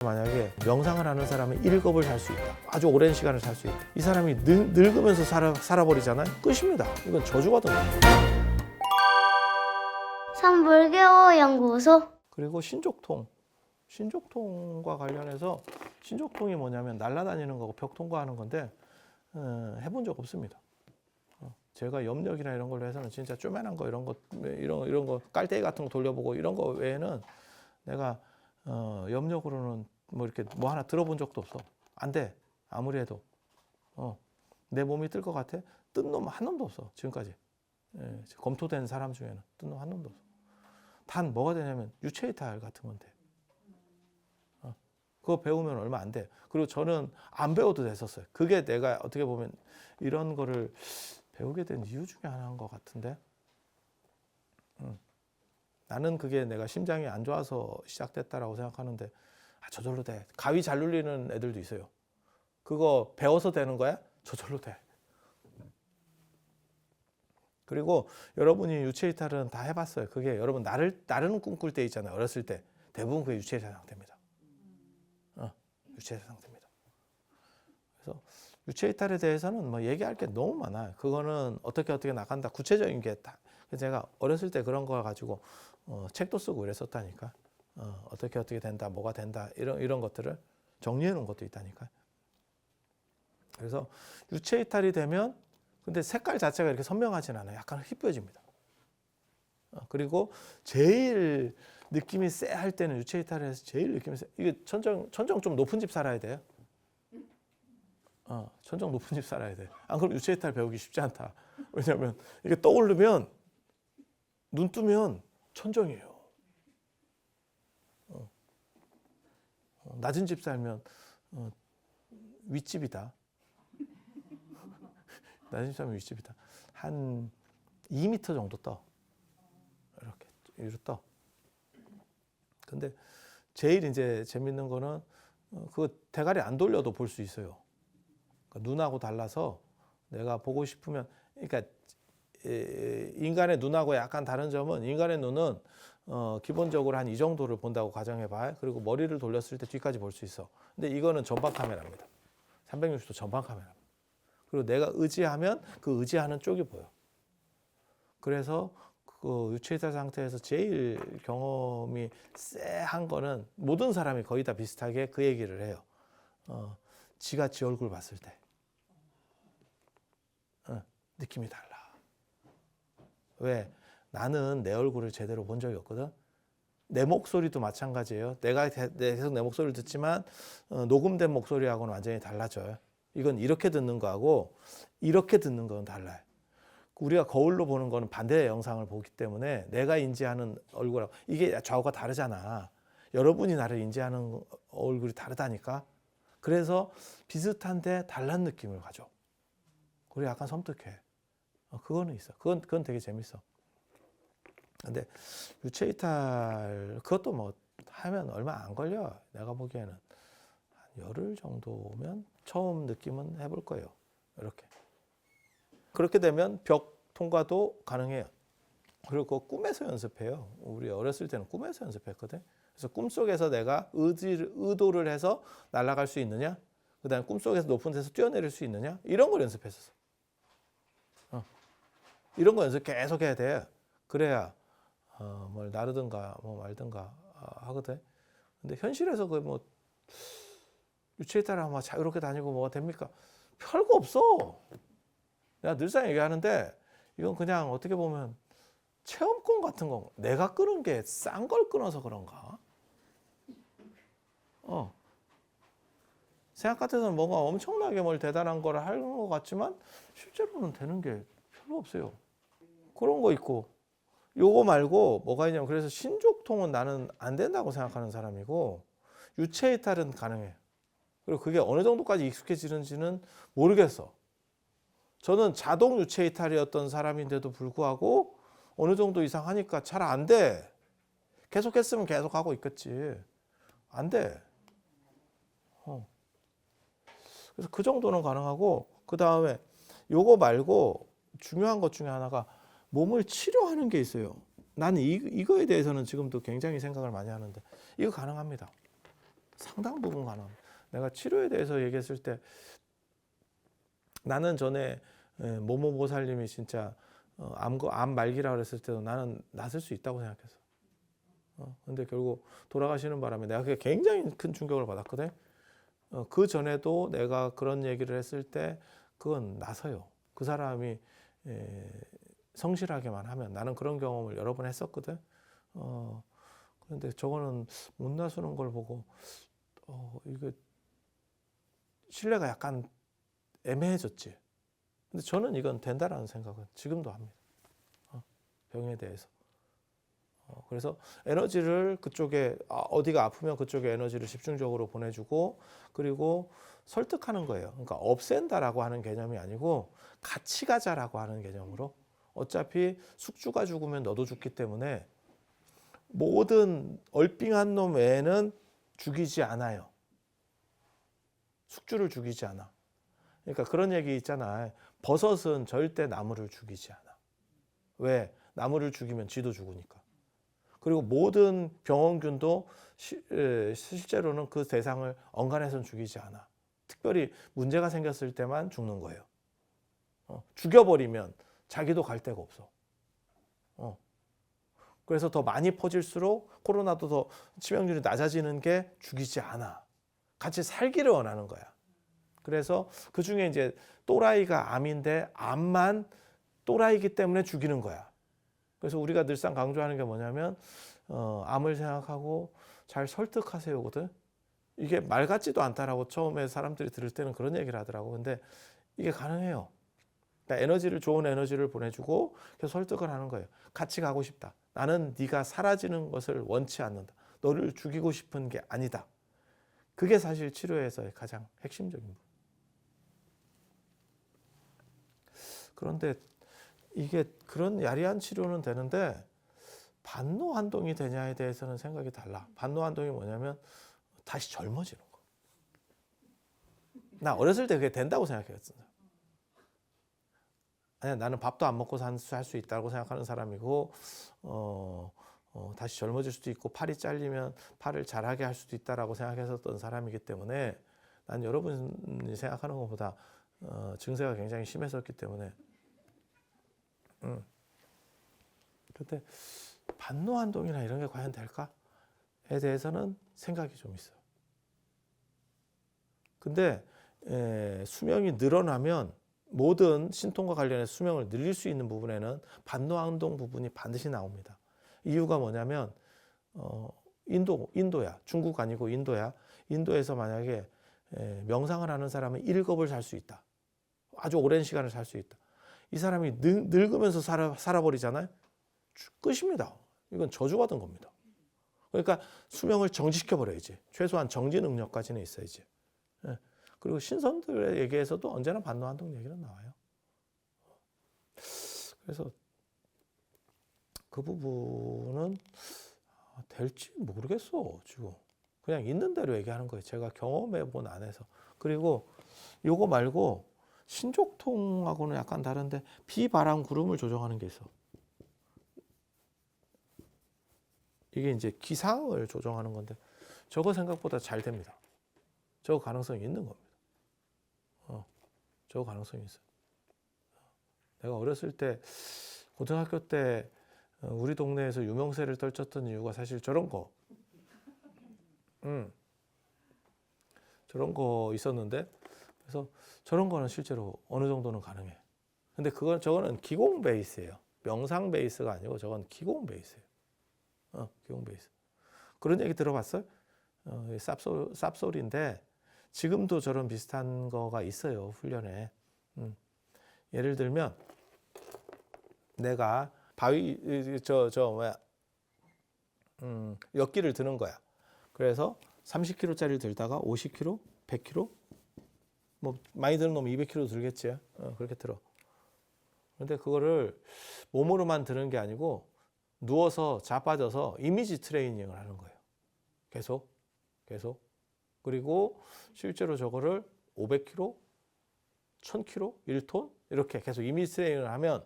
만약에 명상을 하는 사람은 1급을 살 수 있다. 아주 오랜 시간을 살 수 있다. 이 사람이 늙으면서 살아버리잖아요. 끝입니다. 이건 저주거든요. 산불개호 연구소. 그리고 신족통. 신족통과 관련해서 신족통이 뭐냐면 날아다니는 거고 벽 통과하는 건데 해본 적 없습니다. 제가 염력이나 이런 걸로 해서는 진짜 쪼매난 거 이런 거 깔때기 같은 거 돌려보고 이런 거 외에는 내가 염력으로는 뭐 이렇게 뭐 하나 들어본 적도 없어. 안 돼. 아무리 해도. 내 몸이 뜰 것 같아? 뜬 놈 한 놈도 없어. 지금까지. 검토된 사람 중에는 뜬 놈 한 놈도 없어. 단 뭐가 되냐면 유체이탈 같은 건데. 그거 배우면 얼마 안 돼. 그리고 저는 안 배워도 됐었어요. 그게 내가 어떻게 보면 이런 거를 배우게 된 이유 중에 하나인 것 같은데. 나는 그게 내가 심장이 안 좋아서 시작됐다라고 생각하는데 저절로 돼. 가위 잘 눌리는 애들도 있어요. 그거 배워서 되는 거야? 저절로 돼. 그리고 여러분이 유체이탈은 다 해봤어요. 그게 여러분 나르는 꿈꿀 때 있잖아요. 어렸을 때 대부분 그게 유체이탈 상태입니다. 유체이탈 상태입니다. 그래서 유체이탈에 대해서는 뭐 얘기할 게 너무 많아요. 그거는 어떻게 나간다. 구체적인 게 다. 제가 어렸을 때 그런 거 가지고 책도 쓰고 이랬었다니까. 어떻게 된다, 뭐가 된다 이런 것들을 정리해 놓은 것도 있다니까. 그래서 유체이탈이 되면 근데 색깔 자체가 이렇게 선명하진 않아요. 약간 희뿌해집니다. 그리고 제일 느낌이 쎄할 때는 유체이탈에서 제일 느낌이 쎄. 이게 천정 좀 높은 집 살아야 돼요. 천정 높은 집 살아야 돼. 안 그럼 유체이탈 배우기 쉽지 않다. 왜냐하면 이게 떠오르면 눈 뜨면 천정이에요. 낮은 집 살면 윗집이다. 낮은 집 살면 윗집이다. 한 2m 정도 떠. 이렇게 위로 떠. 근데 제일 이제 재밌는 거는 그 대가리 안 돌려도 볼 수 있어요. 그러니까 눈하고 달라서 내가 보고 싶으면 그러니까 인간의 눈하고 약간 다른 점은 인간의 눈은 기본적으로 한 이 정도를 본다고 가정해봐요. 그리고 머리를 돌렸을 때 뒤까지 볼 수 있어. 근데 이거는 전방 카메라입니다. 360도 전방 카메라. 그리고 내가 의지하면 그 의지하는 쪽이 보여. 그래서 그 유체이탈 상태에서 제일 경험이 쎄한 거는 모든 사람이 거의 다 비슷하게 그 얘기를 해요. 지가 지 얼굴 봤을 때 느낌이 달라. 왜? 나는 내 얼굴을 제대로 본 적이 없거든. 내 목소리도 마찬가지예요. 내가 계속 내 목소리를 듣지만 녹음된 목소리하고는 완전히 달라져요. 이건 이렇게 듣는 거하고 이렇게 듣는 건 달라요. 우리가 거울로 보는 거는 반대의 영상을 보기 때문에 내가 인지하는 얼굴하고 이게 좌우가 다르잖아. 여러분이 나를 인지하는 얼굴이 다르다니까. 그래서 비슷한데 달란 느낌을 가져. 그리고 약간 섬뜩해. 그거는 있어. 그건 되게 재밌어. 근데 유체이탈 그것도 뭐 하면 얼마 안 걸려. 내가 보기에는 한 열흘 정도면 처음 느낌은 해볼 거예요. 이렇게. 그렇게 되면 벽 통과도 가능해요. 그리고 꿈에서 연습해요. 우리 어렸을 때는 꿈에서 연습했거든. 그래서 꿈속에서 내가 의도를 해서 날아갈 수 있느냐, 그 다음에 꿈속에서 높은 데서 뛰어내릴 수 있느냐, 이런 걸 연습했었어. 이런 거 연습 계속 해야 돼. 그래야 뭘 나르든가 뭐 말든가 하거든. 근데 현실에서 그 뭐 유체이탈을 하면 자유롭게 다니고 뭐가 됩니까? 별거 없어. 내가 늘상 얘기하는데 이건 그냥 어떻게 보면 체험권 같은 거. 내가 끄는 게 싼 걸 끊어서 그런가? 생각 같아서는 뭔가 엄청나게 뭘 대단한 걸 하는 것 같지만 실제로는 되는 게 별로 없어요. 그런 거 있고 요거 말고 뭐가 있냐면 그래서 신족통은 나는 안 된다고 생각하는 사람이고 유체이탈은 가능해. 그리고 그게 어느 정도까지 익숙해지는지는 모르겠어. 저는 자동 유체이탈이었던 사람인데도 불구하고 어느 정도 이상 하니까 잘 안 돼. 계속 했으면 계속 하고 있겠지. 안 돼. 그래서 그 정도는 가능하고 그 다음에 요거 말고 중요한 것 중에 하나가 몸을 치료하는 게 있어요. 나는 이거에 대해서는 지금도 굉장히 생각을 많이 하는데 이거 가능합니다. 상당 부분 가능합니다. 내가 치료에 대해서 얘기했을 때 나는 전에 모모 보살님이 진짜 암 말기라 그랬을 때도 나는 낫을 수 있다고 생각했어. 근데 결국 돌아가시는 바람에 내가 그게 굉장히 큰 충격을 받았거든. 그 전에도 내가 그런 얘기를 했을 때 그건 나서요. 그 사람이 성실하게만 하면 나는 그런 경험을 여러 번 했었거든. 그런데 저거는 못 나서는 걸 보고 이거 신뢰가 약간 애매해졌지. 근데 저는 이건 된다라는 생각은 지금도 합니다. 병에 대해서. 그래서 에너지를 그쪽에 어디가 아프면 그쪽에 에너지를 집중적으로 보내주고 그리고 설득하는 거예요. 그러니까 없앤다라고 하는 개념이 아니고 같이 가자라고 하는 개념으로 어차피 숙주가 죽으면 너도 죽기 때문에 모든 얼빙한 놈 외에는 죽이지 않아요. 숙주를 죽이지 않아. 그러니까 그런 얘기 있잖아. 버섯은 절대 나무를 죽이지 않아. 왜? 나무를 죽이면 지도 죽으니까. 그리고 모든 병원균도 실제로는 그 대상을 엉간해서는 죽이지 않아. 특별히 문제가 생겼을 때만 죽는 거예요. 죽여버리면 자기도 갈 데가 없어. 그래서 더 많이 퍼질수록 코로나도 더 치명률이 낮아지는 게 죽이지 않아. 같이 살기를 원하는 거야. 그래서 그 중에 이제 또라이가 암인데 암만 또라이기 때문에 죽이는 거야. 그래서 우리가 늘상 강조하는 게 뭐냐면 암을 생각하고 잘 설득하세요거든. 이게 말 같지도 않다라고 처음에 사람들이 들을 때는 그런 얘기를 하더라고. 근데 이게 가능해요. 그러니까 에너지를 좋은 에너지를 보내주고 계속 설득을 하는 거예요. 같이 가고 싶다. 나는 네가 사라지는 것을 원치 않는다. 너를 죽이고 싶은 게 아니다. 그게 사실 치료에서의 가장 핵심적인 부분. 그런데 이게 그런 야리한 치료는 되는데 반노환동이 되냐에 대해서는 생각이 달라. 반노환동이 뭐냐면 다시 젊어지는 거. 나 어렸을 때 그게 된다고 생각했어. 아니, 나는 밥도 안 먹고 살 수 있다고 생각하는 사람이고 다시 젊어질 수도 있고 팔이 잘리면 팔을 잘하게 할 수도 있다라고 생각했었던 사람이기 때문에 난 여러분이 생각하는 것보다 증세가 굉장히 심했었기 때문에 그런데 반노환동이나 이런 게 과연 될까에 대해서는 생각이 좀 있어요. 근데 수명이 늘어나면 모든 신통과 관련해서 수명을 늘릴 수 있는 부분에는 반노환동 부분이 반드시 나옵니다. 이유가 뭐냐면 인도야. 중국 아니고 인도야. 인도에서 만약에 명상을 하는 사람은 1급을 살 수 있다. 아주 오랜 시간을 살 수 있다. 이 사람이 늙으면서 살아버리잖아요. 끝입니다. 이건 저주받은 겁니다. 그러니까 수명을 정지시켜버려야지. 최소한 정지 능력까지는 있어야지. 그리고 신선들의 얘기에서도 언제나 반노환동 얘기는 나와요. 그래서 그 부분은 될지 모르겠어. 지금 그냥 있는 대로 얘기하는 거예요. 제가 경험해 본 안에서. 그리고 요거 말고 신족통하고는 약간 다른데 비바람 구름을 조정하는 게 있어. 이게 이제 기상을 조정하는 건데 저거 생각보다 잘 됩니다. 저거 가능성이 있는 겁니다. 저거 가능성이 있어요. 내가 어렸을 때 고등학교 때 우리 동네에서 유명세를 떨쳤던 이유가 사실 저런 거. 저런 거 있었는데 그래서 저런 거는 실제로 어느 정도는 가능해. 근데 저거는 기공 베이스예요. 명상 베이스가 아니고 저건 기공 베이스예요. 기공 베이스. 그런 얘기 들어봤어요? 쌉소리인데 지금도 저런 비슷한 거가 있어요. 훈련에. 예를 들면 내가 역기를 드는 거야. 그래서 30kg짜리를 들다가 50kg, 100kg, 뭐 많이 드는 놈 200kg 들겠지. 그렇게 들어. 그런데 그거를 몸으로만 드는 게 아니고 누워서 자빠져서 이미지 트레이닝을 하는 거예요. 계속. 그리고 실제로 저거를 500kg, 1000kg, 1톤 이렇게 계속 이미지 트레이닝을 하면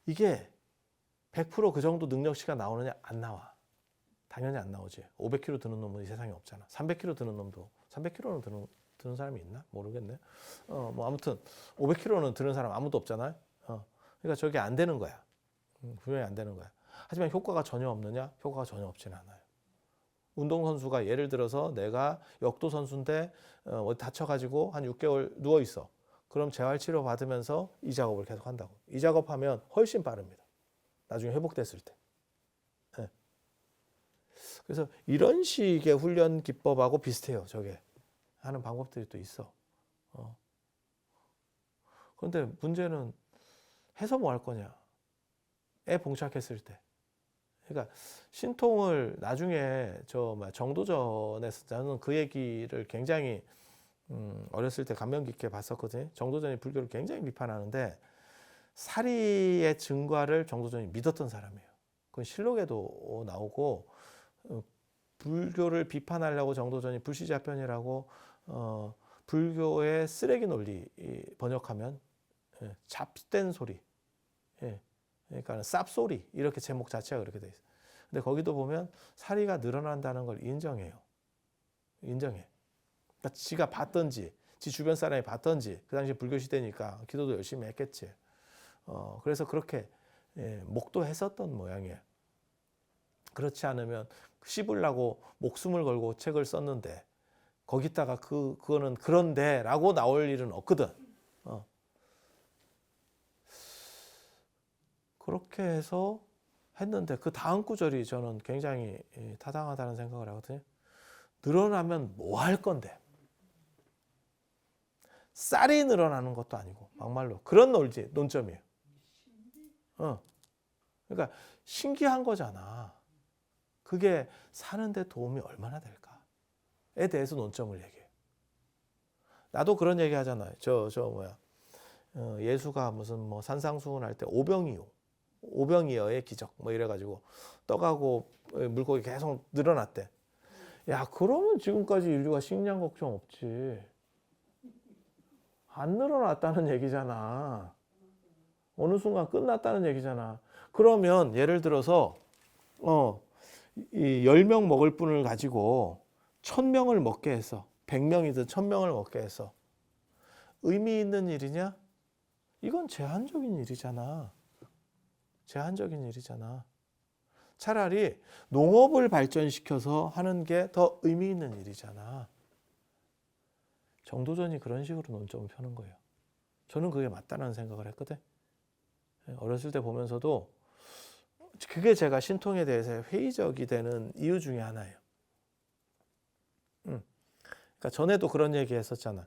이게 100% 그 정도 능력치가 나오느냐? 안 나와. 당연히 안 나오지. 500kg 드는 놈은 이 세상에 없잖아. 300kg 드는 놈도 300kg는 드는 사람이 있나? 모르겠네. 뭐 아무튼 500kg는 드는 사람 아무도 없잖아요. 그러니까 저게 안 되는 거야. 분명히 안 되는 거야. 하지만 효과가 전혀 없느냐? 효과가 전혀 없지는 않아요. 운동선수가 예를 들어서 내가 역도 선수인데 어디 다쳐가지고 한 6개월 누워 있어. 그럼 재활치료 받으면서 이 작업을 계속 한다고. 이 작업하면 훨씬 빠릅니다. 나중에 회복됐을 때. 네. 그래서 이런 식의 훈련 기법하고 비슷해요. 저게 하는 방법들이 또 있어. 그런데 문제는 해서 뭐 할 거냐? 애 봉착했을 때. 그러니까 신통을 나중에 정도전에서 저는 그 얘기를 굉장히 어렸을 때 감명 깊게 봤었거든요. 정도전이 불교를 굉장히 비판하는데 사리의 증거를 정도전이 믿었던 사람이에요. 그건 실록에도 나오고 불교를 비판하려고 정도전이 불시자편이라고 불교의 쓰레기 논리 번역하면 잡된 소리, 그러니까 쌉소리 이렇게 제목 자체가 그렇게 돼 있어요. 근데 거기도 보면 사리가 늘어난다는 걸 인정해요. 인정해. 그러니까 지가 봤던지, 지 주변 사람이 봤던지, 그 당시 불교 시대니까 기도도 열심히 했겠지. 그래서 그렇게 목도했었던 모양이에요. 그렇지 않으면 씹으려고 목숨을 걸고 책을 썼는데 거기다가 그거는 그런데라고 나올 일은 없거든. 그렇게 해서 했는데 그 다음 구절이 저는 굉장히 타당하다는 생각을 하거든요. 늘어나면 뭐 할 건데? 쌀이 늘어나는 것도 아니고 막말로 그런 논점이에요. 그러니까 신기한 거잖아. 그게 사는데 도움이 얼마나 될까에 대해서 논점을 얘기해요. 나도 그런 얘기 하잖아요. 예수가 무슨 뭐 산상수훈할 때 오병이어의 기적 뭐 이래가지고 떡하고 물고기 계속 늘어났대. 야, 그러면 지금까지 인류가 식량 걱정 없지. 안 늘어났다는 얘기잖아. 어느 순간 끝났다는 얘기잖아. 그러면 예를 들어서 이 10명 먹을 분을 가지고 1000명을 먹게 했어. 100명이든 1000명을 먹게 했어. 의미 있는 일이냐? 이건 제한적인 일이잖아. 제한적인 일이잖아. 차라리 농업을 발전시켜서 하는 게 더 의미 있는 일이잖아. 정도전이 그런 식으로 논점을 펴는 거예요. 저는 그게 맞다는 생각을 했거든. 어렸을 때 보면서도 그게 제가 신통에 대해서 회의적이 되는 이유 중에 하나예요. 그러니까 전에도 그런 얘기 했었잖아.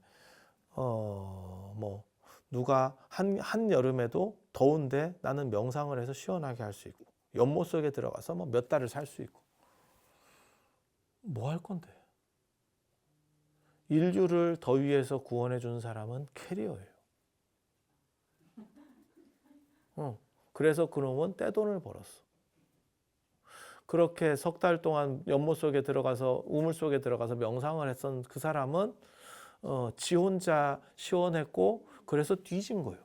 누가 한 여름에도 더운데 나는 명상을 해서 시원하게 할 수 있고 연못 속에 들어가서 뭐 몇 달을 살 수 있고 뭐 할 건데? 인류를 더위에서 구원해 준 사람은 캐리어예요. 그래서 그놈은 떼돈을 벌었어. 그렇게 석 달 동안 연못 속에 들어가서 우물 속에 들어가서 명상을 했던 그 사람은 지 혼자 시원했고 그래서 뒤진 거예요.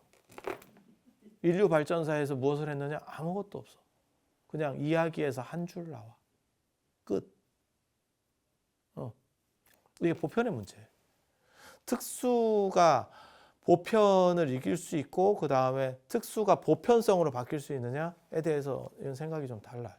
인류 발전사에서 무엇을 했느냐? 아무것도 없어. 그냥 이야기에서 한 줄 나와. 끝. 이게 보편의 문제예요. 특수가 보편을 이길 수 있고 그 다음에 특수가 보편성으로 바뀔 수 있느냐에 대해서 이런 생각이 좀 달라요.